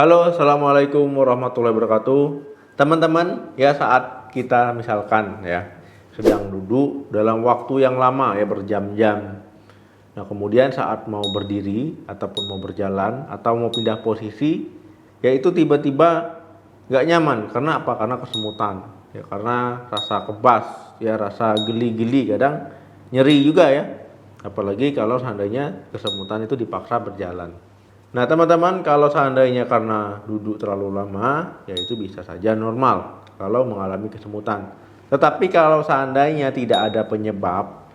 Halo, assalamualaikum warahmatullahi wabarakatuh. Teman-teman, ya saat kita misalkan ya sedang duduk dalam waktu yang lama ya berjam-jam. Nah kemudian saat mau berdiri ataupun mau berjalan atau mau pindah posisi, ya itu tiba-tiba nggak nyaman. Karena apa? Karena kesemutan. Ya karena rasa kebas, ya rasa geli-geli, kadang nyeri juga ya. Apalagi kalau seandainya kesemutan itu dipaksa berjalan. Nah teman-teman, kalau seandainya karena duduk terlalu lama, ya itu bisa saja normal kalau mengalami kesemutan. Tetapi kalau seandainya tidak ada penyebab,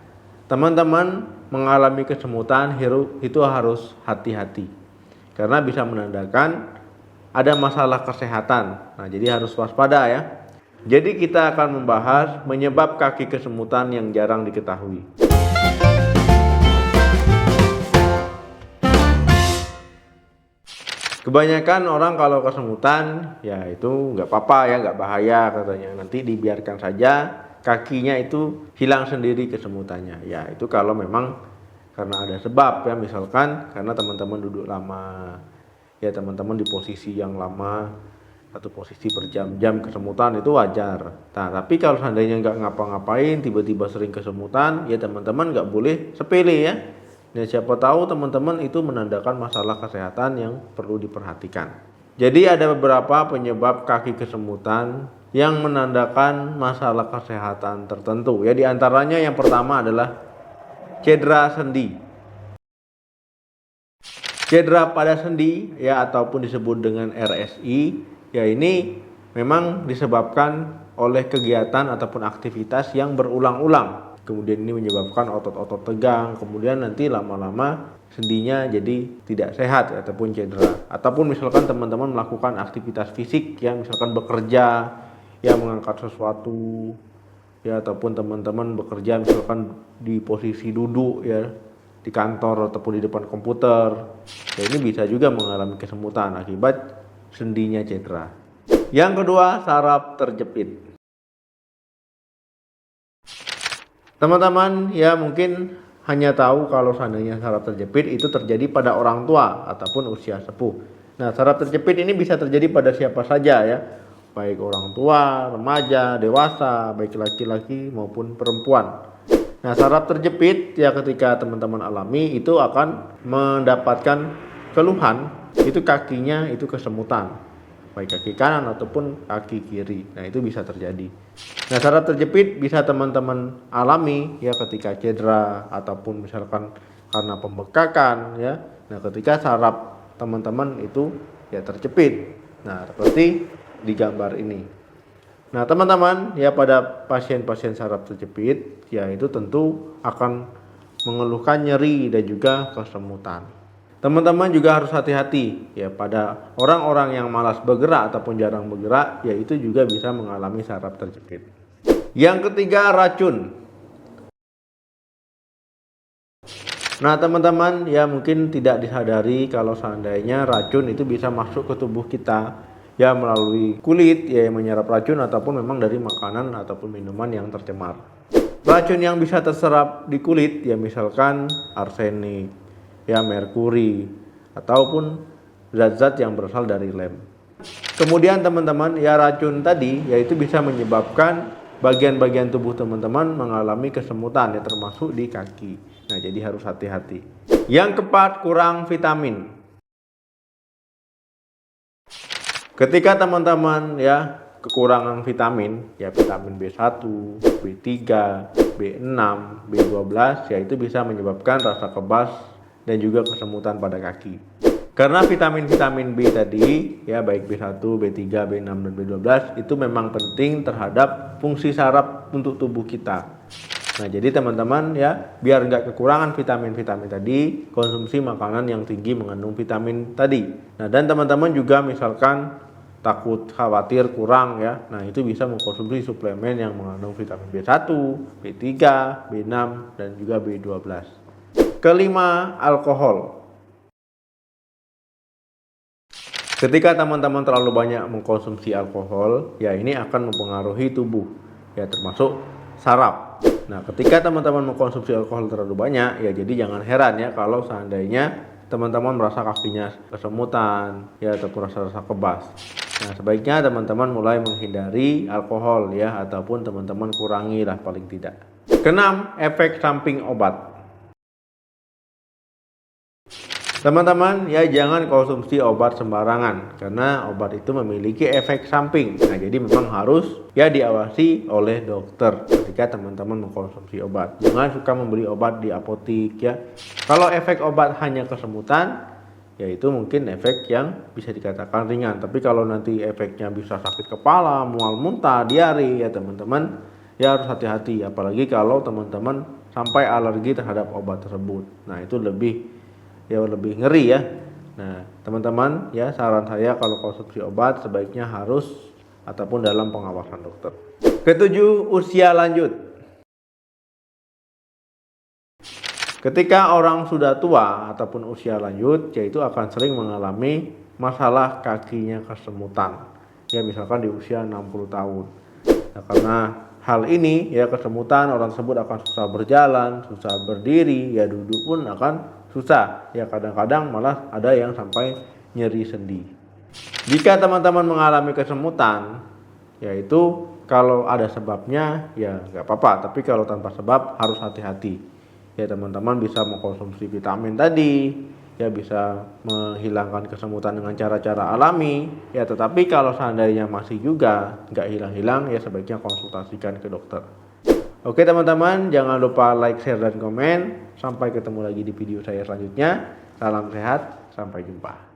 teman-teman mengalami kesemutan itu harus hati-hati. Karena bisa menandakan ada masalah kesehatan. Nah jadi harus waspada ya. Jadi kita akan membahas menyebab kaki kesemutan yang jarang diketahui. Kebanyakan orang kalau kesemutan ya itu nggak apa-apa ya, nggak bahaya katanya, nanti dibiarkan saja kakinya itu hilang sendiri kesemutannya. Ya itu kalau memang karena ada sebab ya, misalkan karena teman-teman duduk lama ya, teman-teman di posisi yang lama, satu posisi berjam-jam kesemutan itu wajar. Nah tapi kalau seandainya nggak ngapa-ngapain tiba-tiba sering kesemutan, ya teman-teman nggak boleh sepele ya. Nah, siapa tahu teman-teman itu menandakan masalah kesehatan yang perlu diperhatikan. Jadi ada beberapa penyebab kaki kesemutan yang menandakan masalah kesehatan tertentu. Ya di antaranya yang pertama adalah cedera sendi. Cedera pada sendi ya ataupun disebut dengan RSI, ya ini memang disebabkan oleh kegiatan ataupun aktivitas yang berulang-ulang. Kemudian ini menyebabkan otot-otot tegang, kemudian nanti lama-lama sendinya jadi tidak sehat ataupun cedera. Ataupun misalkan teman-teman melakukan aktivitas fisik ya, misalkan bekerja ya, mengangkat sesuatu ya, ataupun teman-teman bekerja misalkan di posisi duduk ya, di kantor ataupun di depan komputer. Ya ini bisa juga mengalami kesemutan akibat sendinya cedera. Yang kedua, saraf terjepit. Teman-teman ya mungkin hanya tahu kalau seandainya saraf terjepit itu terjadi pada orang tua ataupun usia sepuh. Nah saraf terjepit ini bisa terjadi pada siapa saja ya, baik orang tua, remaja, dewasa, baik laki-laki maupun perempuan. Nah saraf terjepit ya ketika teman-teman alami itu akan mendapatkan keluhan, itu kakinya itu kesemutan, baik kaki kanan ataupun kaki kiri. Nah itu bisa terjadi. Nah saraf terjepit bisa teman-teman alami ya ketika cedera ataupun misalkan karena pembekakan ya. Nah ketika saraf teman-teman itu ya terjepit. Nah seperti di gambar ini. Nah teman-teman ya pada pasien-pasien saraf terjepit ya itu tentu akan mengeluhkan nyeri dan juga kesemutan. Teman-teman juga harus hati-hati ya pada orang-orang yang malas bergerak ataupun jarang bergerak, yaitu juga bisa mengalami saraf terjepit. Yang ketiga, racun. Nah teman-teman ya mungkin tidak disadari kalau seandainya racun itu bisa masuk ke tubuh kita ya melalui kulit ya, yang menyerap racun ataupun memang dari makanan ataupun minuman yang tercemar. Racun yang bisa terserap di kulit ya misalkan arsenik ya, merkuri ataupun zat-zat yang berasal dari lem. Kemudian teman-teman ya racun tadi yaitu bisa menyebabkan bagian-bagian tubuh teman-teman mengalami kesemutan ya, termasuk di kaki. Nah jadi harus hati-hati. Yang keempat, kurang vitamin. Ketika teman-teman ya kekurangan vitamin ya, vitamin B1, B3, B6, B12 ya itu bisa menyebabkan rasa kebas dan juga kesemutan pada kaki. Karena vitamin-vitamin B tadi ya baik B1, B3, B6 dan B12 itu memang penting terhadap fungsi saraf untuk tubuh kita. Nah jadi teman-teman ya biar nggak kekurangan vitamin-vitamin tadi, konsumsi makanan yang tinggi mengandung vitamin tadi. Nah dan teman-teman juga misalkan takut khawatir kurang ya, nah itu bisa mengkonsumsi suplemen yang mengandung vitamin B1, B3, B6 dan juga B12. Kelima, alkohol. Ketika teman-teman terlalu banyak mengkonsumsi alkohol, ya ini akan mempengaruhi tubuh, ya termasuk saraf. Nah, ketika teman-teman mengkonsumsi alkohol terlalu banyak, ya jadi jangan heran ya kalau seandainya teman-teman merasa kakinya kesemutan ya ataupun rasa-rasa kebas. Nah, sebaiknya teman-teman mulai menghindari alkohol ya, ataupun teman-teman kurangi lah paling tidak. Keenam, efek samping obat. Teman-teman ya, jangan konsumsi obat sembarangan karena obat itu memiliki efek samping. Nah, jadi memang harus ya diawasi oleh dokter ketika teman-teman mengkonsumsi obat. Jangan suka membeli obat di apotik ya. Kalau efek obat hanya kesemutan, yaitu mungkin efek yang bisa dikatakan ringan. Tapi kalau nanti efeknya bisa sakit kepala, mual muntah, diare ya teman-teman, ya harus hati-hati. Apalagi kalau teman-teman sampai alergi terhadap obat tersebut. Nah, itu lebih ngeri ya. Nah, teman-teman ya, saran saya kalau konsumsi obat sebaiknya harus ataupun dalam pengawasan dokter. Ketujuh, usia lanjut. Ketika orang sudah tua ataupun usia lanjut, yaitu akan sering mengalami masalah kakinya kesemutan. Ya, misalkan di usia 60 tahun. Nah, karena hal ini ya, kesemutan, orang tersebut akan susah berjalan, susah berdiri, ya duduk pun akan susah. Ya, kadang-kadang malah ada yang sampai nyeri sendi. Jika teman-teman mengalami kesemutan, yaitu kalau ada sebabnya ya nggak apa-apa, tapi kalau tanpa sebab harus hati-hati. Ya, teman-teman bisa mengkonsumsi vitamin tadi, ya bisa menghilangkan kesemutan dengan cara-cara alami. Ya, tetapi kalau seandainya masih juga nggak hilang-hilang, ya sebaiknya konsultasikan ke dokter. Oke teman-teman, jangan lupa like, share, dan komen. Sampai ketemu lagi di video saya selanjutnya. Salam sehat, sampai jumpa.